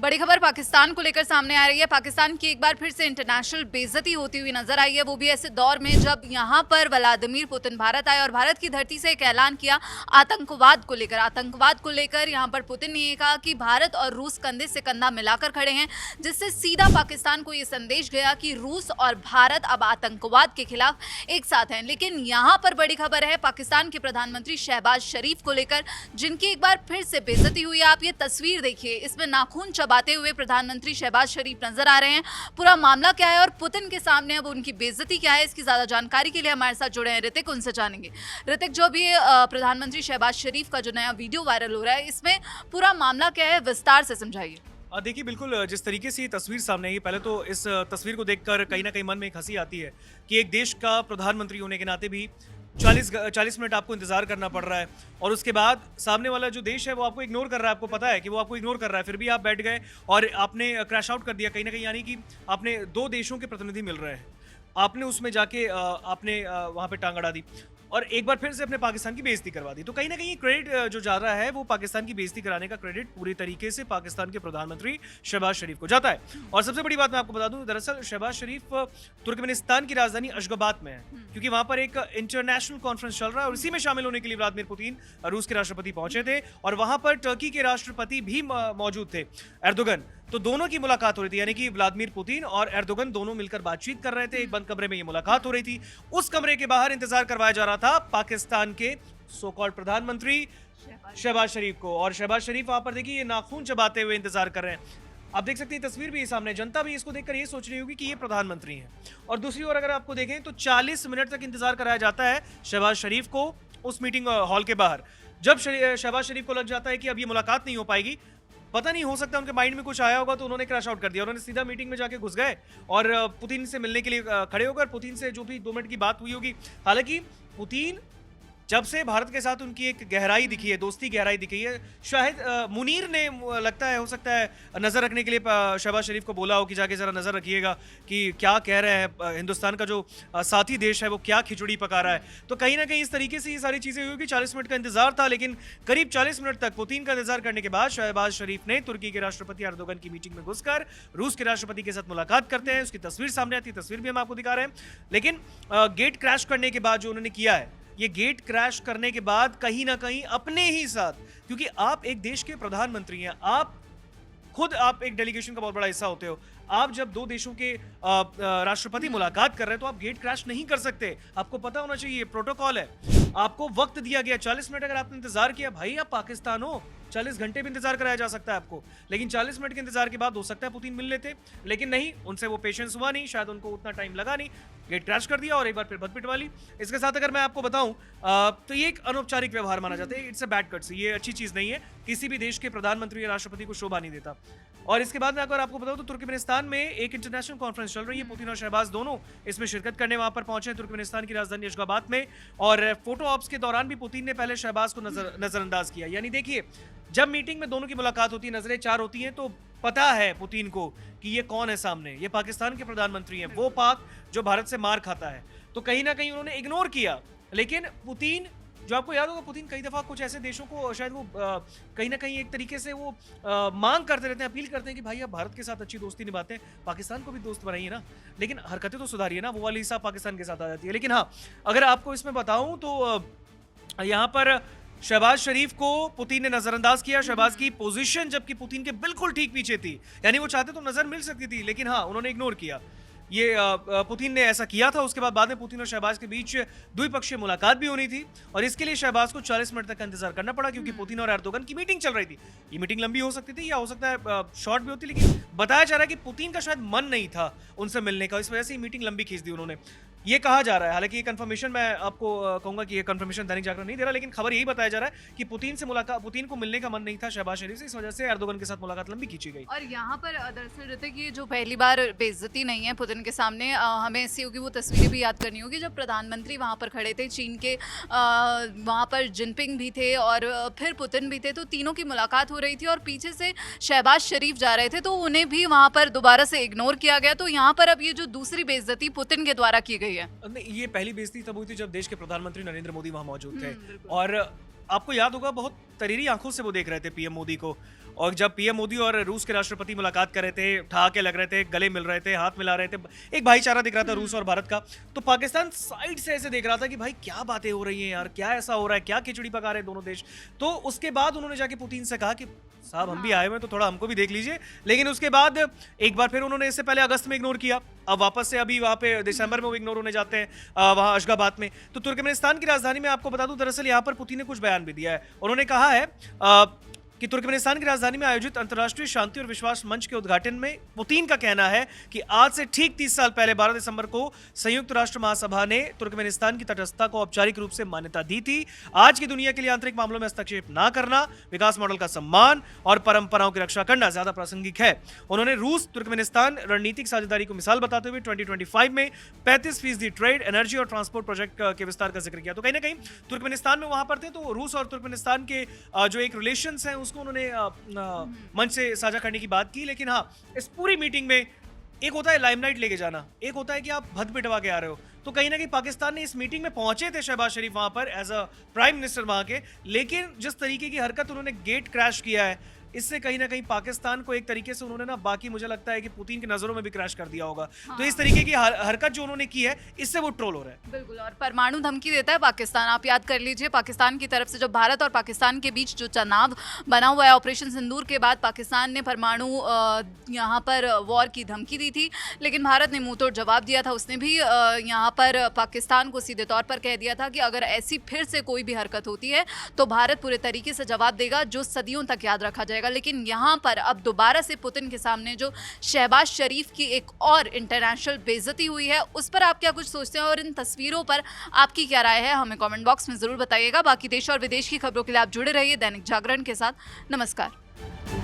बड़ी खबर पाकिस्तान को लेकर सामने आ रही है। पाकिस्तान की एक बार फिर से इंटरनेशनल बेइज्जती होती हुई नजर आई है, वो भी ऐसे दौर में जब यहां पर व्लादिमीर पुतिन भारत आए और भारत की धरती से एक ऐलान किया आतंकवाद को लेकर। आतंकवाद को लेकर यहां पर पुतिन ने ये कहा कि भारत और रूस कंधे से कंधा मिलाकर खड़े हैं, जिससे सीधा पाकिस्तान को ये संदेश गया कि रूस और भारत अब आतंकवाद के खिलाफ एक साथ हैं। लेकिन यहां पर बड़ी खबर है पाकिस्तान के प्रधानमंत्री शहबाज शरीफ को लेकर, जिनकी एक बार फिर से बेइज्जती हुई है। आप ये तस्वीर देखिए, इसमें नाखून चबाते हुए प्रधानमंत्री शहबाज शरीफ नजर आ रहे हैं। पूरा मामला क्या है और पुतिन के सामने अब उनकी बेइज्जती क्या है, इसकी ज्यादा जानकारी के लिए हमारे साथ जुड़े हैं ऋतिक, उनसे जानेंगे। ऋतिक, जो भी प्रधानमंत्री शहबाज शरीफ का जो नया वीडियो वायरल हो रहा है, इसमें पूरा मामला क्या है, विस्तार से समझाइए। देखिए, बिल्कुल जिस तरीके से ये तस्वीर सामने आई, पहले तो इस तस्वीर को देखकर कहीं ना कहीं मन में एक हंसी आती है कि एक देश का प्रधानमंत्री होने के नाते भी 40 मिनट आपको इंतजार करना पड़ रहा है और उसके बाद सामने वाला जो देश है वो आपको इग्नोर कर रहा है। आपको पता है कि वो आपको इग्नोर कर रहा है, फिर भी आप बैठ गए और आपने क्रैश आउट कर दिया कहीं ना कहीं। यानी कि आपने दो देशों के प्रतिनिधि मिल रहे हैं, आपने उसमें जाके आपने वहाँ पे टांग अड़ा दी और एक बार फिर से अपने पाकिस्तान की बेइज्जती करवा दी। तो कहीं ना कहीं क्रेडिट जो जा रहा है वो पाकिस्तान की बेइज्जती कराने का क्रेडिट पूरी तरीके से पाकिस्तान के प्रधानमंत्री शहबाज शरीफ को जाता है। और सबसे बड़ी बात मैं आपको बता दूं, दरअसल शहबाज शरीफ तुर्कमेनिस्तान की राजधानी अशगाबाद में है, क्योंकि वहां पर एक इंटरनेशनल कॉन्फ्रेंस चल रहा है और इसी में शामिल होने के लिए व्लादिमीर पुतिन रूस के राष्ट्रपति पहुंचे थे और वहां पर टर्की के राष्ट्रपति भी मौजूद थे, एर्दोगन। तो दोनों की मुलाकात हो रही थी, यानी कि व्लादिमीर पुतिन और एर्दोगन दोनों मिलकर बातचीत कर रहे थे। एक बंद कमरे में ये मुलाकात हो रही थी। उस कमरे के बाहर इंतजार करवाया जा रहा था पाकिस्तान के सो कॉल्ड प्रधानमंत्री शहबाज शरीफ को, और शहबाज शरीफ वहां पर देखिए ये नाखून चबाते हुए इंतजार कर रहे हैं। आप देख सकते हैं तस्वीर भी सामने, जनता भी इसको देखकर ये सोच रही होगी कि ये प्रधानमंत्री हैं। और दूसरी ओर अगर आपको देखें तो 40 मिनट तक इंतजार कराया जाता है शहबाज शरीफ को उस मीटिंग हॉल के बाहर। जब शहबाज शरीफ को लग जाता है कि अब ये मुलाकात नहीं हो पाएगी, पता नहीं, हो सकता है उनके माइंड में कुछ आया होगा, तो उन्होंने क्रैश आउट कर दिया। उन्होंने सीधा मीटिंग में जाके घुस गए और पुतिन से मिलने के लिए खड़े होकर पुतिन से जो भी 2 मिनट की बात हुई होगी। हालांकि पुतिन जब से भारत के साथ उनकी एक गहराई दिखी है, दोस्ती गहराई दिखी है, शायद मुनीर ने लगता है, हो सकता है नज़र रखने के लिए शहबाज शरीफ को बोला हो कि जाके ज़रा नज़र रखिएगा कि क्या कह रहे हैं, हिंदुस्तान का जो साथी देश है वो क्या खिचड़ी पका रहा है। तो कहीं ना कहीं इस तरीके से ये सारी चीज़ें हुई कि 40 मिनट का इंतजार था, लेकिन करीब 40 मिनट तक पुतिन का इंतजार करने के बाद शहबाज शरीफ ने तुर्की के राष्ट्रपति एर्दोगन की मीटिंग में घुसकर रूस के राष्ट्रपति के साथ मुलाकात करते हैं। उसकी तस्वीर सामने आती है, तस्वीर भी हम आपको दिखा रहे हैं। लेकिन गेट क्रैश करने के बाद जो उन्होंने किया है, ये गेट क्रैश करने के बाद कहीं ना कहीं अपने ही साथ, क्योंकि आप एक देश के प्रधानमंत्री हैं, आप एक डेलीगेशन का बहुत बड़ा हिस्सा होते हो, आप जब दो देशों के राष्ट्रपति मुलाकात कर रहे हैं तो आप गेट क्रैश नहीं कर सकते। आपको पता होना चाहिए, प्रोटोकॉल है। आपको वक्त दिया गया 40 मिनट, अगर आपने इंतजार किया, भाई आप पाकिस्तान हो, 40 घंटे भी इंतजार कराया जा सकता है आपको, लेकिन 40 मिनट के इंतजार के बाद हो सकता है पुतिन मिल लेते, लेकिन नहीं, उनसे वो पेशेंस हुआ नहीं, शायद उनको उतना टाइम लगा नहीं, गेट क्रैश कर दिया और एक बार फिर बदपिट वाली। इसके साथ अगर मैं आपको बताऊं तो ये एक अनौपचारिक व्यवहार माना जाता है, इट्स अ बैड कट्स, ये अच्छी चीज नहीं है, किसी भी देश के प्रधानमंत्री या राष्ट्रपति को शोभा नहीं देता। और इसके बाद में अगर आपको बताऊं तो तुर्कमेनिस्तान में एक इंटरनेशनल कॉन्फ्रेंस चल रही है, पुतिन और शहबाज दोनों इसमें शिरकत करने वहां पर पहुंचे हैं तुर्कमेनिस्तान की राजधानी अशगाबाद में। और फोटो ऑप्स के दौरान भी पुतिन ने पहले शहबाज को नजरअंदाज किया। यानी देखिए, जब मीटिंग में दोनों की मुलाकात होती है, नजरें चार होती हैं, तो पता है पुतिन को कि ये कौन है सामने, ये पाकिस्तान के प्रधानमंत्री हैं, वो पाक जो भारत से मार खाता है। तो कहीं ना कहीं उन्होंने इग्नोर किया। लेकिन पुतिन, जो आपको याद होगा, पुतिन कई दफा कुछ ऐसे देशों को शायद वो कहीं ना कहीं एक तरीके से वो मांग करते रहते हैं, अपील करते हैं कि भाई आप भारत के साथ अच्छी दोस्ती निभाते हैं, पाकिस्तान को भी दोस्त बनाइए ना, लेकिन हरकतें तो सुधारिए ना। वो वाली हिसाब पाकिस्तान के साथ आ जाती है। लेकिन हाँ, अगर आपको इसमें बताऊं तो यहाँ पर शहबाज शरीफ को पुतिन ने नजरअंदाज किया। शहबाज की पोजीशन जबकि पुतिन के बिल्कुल ठीक पीछे थी, यानी वो चाहते तो नजर मिल सकती थी, लेकिन हाँ, उन्होंने इग्नोर किया। ये पुतिन ने ऐसा किया था। उसके बाद में पुतिन और शहबाज के बीच द्विपक्षीय मुलाकात भी होनी थी और इसके लिए शहबाज को 40 मिनट तक का इंतजार करना पड़ा, क्योंकि पुतिन और एर्दोगन की मीटिंग चल रही थी। ये मीटिंग लंबी हो सकती थी या हो सकता है शॉर्ट भी होती, लेकिन बताया जा रहा है कि पुतिन का शायद मन नहीं था उनसे मिलने का, इस वजह से मीटिंग लंबी खींच दी उन्होंने, ये कहा जा रहा है। हालांकि ये कंफर्मेशन मैं आपको कहूंगा कि ये कंफर्मेशन दैनिक जागरण नहीं दे रहा, लेकिन खबर यही बताया जा रहा है कि पुतिन को मिलने का मन नहीं था शहबाज शरीफ से, इस वजह से एर्दोगन के साथ मुलाकात लंबी खींची गई। और यहाँ पर दरअसल ऋतिक, ये जो पहली बार बेइज्जती नहीं है पुतिन के सामने, हमें ऐसी होगी वो तस्वीरें भी याद करनी होगी जब प्रधानमंत्री वहाँ पर खड़े थे, चीन के वहाँ पर जिनपिंग भी थे और फिर पुतिन भी थे, तो तीनों की मुलाकात हो रही थी और पीछे से शहबाज शरीफ जा रहे थे, तो उन्हें भी वहाँ पर दोबारा से इग्नोर किया गया। तो यहाँ पर अब ये जो दूसरी बेइज्जती पुतिन के द्वारा की गई है, ये पहली बेइज्जती तब हुई थी जब देश के प्रधानमंत्री नरेंद्र मोदी वहां मौजूद थे। और आपको याद होगा, बहुत तरीरी आंखों से वो देख रहे थे पीएम मोदी को। और जब पीएम मोदी और रूस के राष्ट्रपति मुलाकात कर रहे थे, ठहाके लग रहे थे, गले मिल रहे थे, हाथ मिला रहे थे, एक भाईचारा दिख रहा था रूस और भारत का, तो पाकिस्तान साइड से ऐसे देख रहा था कि भाई क्या बातें हो रही हैं यार, क्या ऐसा हो रहा है, क्या खिचड़ी पका रहे हैं दोनों देश। तो उसके बाद उन्होंने जाके पुतिन से कहा कि साहब हम भी आए हुए हैं तो थोड़ा हमको भी देख लीजिए। लेकिन उसके बाद एक बार फिर उन्होंने इससे पहले अगस्त में इग्नोर किया, अब वापस से अभी वहाँ पे दिसंबर में वो इग्नोर होने जाते हैं वहाँ अशगाबाद में। तो तुर्कमेनिस्तान की राजधानी में आपको बता दूं, दरअसल यहाँ पर पुतिन ने कुछ बयान भी दिया है। उन्होंने कहा है कि तुर्कमेनिस्तान की राजधानी में आयोजित अंतर्राष्ट्रीय शांति और विश्वास मंच के उद्घाटन में पुतिन का कहना है कि आज से ठीक 30 साल पहले 12 दिसंबर को संयुक्त राष्ट्र महासभा ने तुर्कमेनिस्तान की तटस्थता को औपचारिक रूप से मान्यता दी थी। आज की दुनिया के लिए आंतरिक मामलों में हस्तक्षेप ना करना, विकास मॉडल का सम्मान और परंपराओं की रक्षा करना ज्यादा प्रासंगिक है। उन्होंने रूस तुर्कमेनिस्तान रणनीतिक साझेदारी को मिसाल बताते हुए 2025 में 35% ट्रेड, एनर्जी और ट्रांसपोर्ट प्रोजेक्ट के विस्तार का जिक्र किया। तो कहीं ना कहीं तुर्कमेनिस्तान में वहां पर थे तो रूस और तुर्कमेनिस्तान के जो एक रिलेशन है उसको उन्होंने मंच से साझा करने की बात की। लेकिन हाँ, इस पूरी मीटिंग में एक होता है लाइमलाइट लेके जाना, एक होता है कि आप भद पिटवा के आ रहे हो। तो कहीं ना कहीं पाकिस्तान ने इस मीटिंग में पहुंचे थे शहबाज शरीफ वहां पर एज अ प्राइम मिनिस्टर वहां के, लेकिन जिस तरीके की हरकत उन्होंने गेट क्रैश किया है, इससे कहीं ना कहीं पाकिस्तान को एक तरीके से उन्होंने ना बाकी मुझे लगता है कि पुतिन की नजरों में भी क्रैश कर दिया होगा। हाँ। तो इस तरीके की हरकत जो उन्होंने की है, इससे वो ट्रोल हो रहा है। बिल्कुल, और परमाणु धमकी देता है पाकिस्तान। आप याद कर लीजिए, पाकिस्तान की तरफ से जब भारत और पाकिस्तान के बीच जो तनाव बना हुआ है ऑपरेशन सिंदूर के बाद, पाकिस्तान ने परमाणु यहाँ पर वॉर की धमकी दी थी, लेकिन भारत ने मुंह तोड़ जवाब दिया था। उसने भी यहाँ पर पाकिस्तान को सीधे तौर पर कह दिया था कि अगर ऐसी फिर से कोई भी हरकत होती है तो भारत पूरे तरीके से जवाब देगा, जो सदियों तक याद रखा जाएगा। लेकिन यहाँ पर अब दोबारा से पुतिन के सामने जो शहबाज शरीफ की एक और इंटरनेशनल बेइज्जती हुई है, उस पर आप क्या कुछ सोचते हैं और इन तस्वीरों पर आपकी क्या राय है, हमें कमेंट बॉक्स में जरूर बताइएगा। बाकी देश और विदेश की खबरों के लिए आप जुड़े रहिए दैनिक जागरण के साथ। नमस्कार।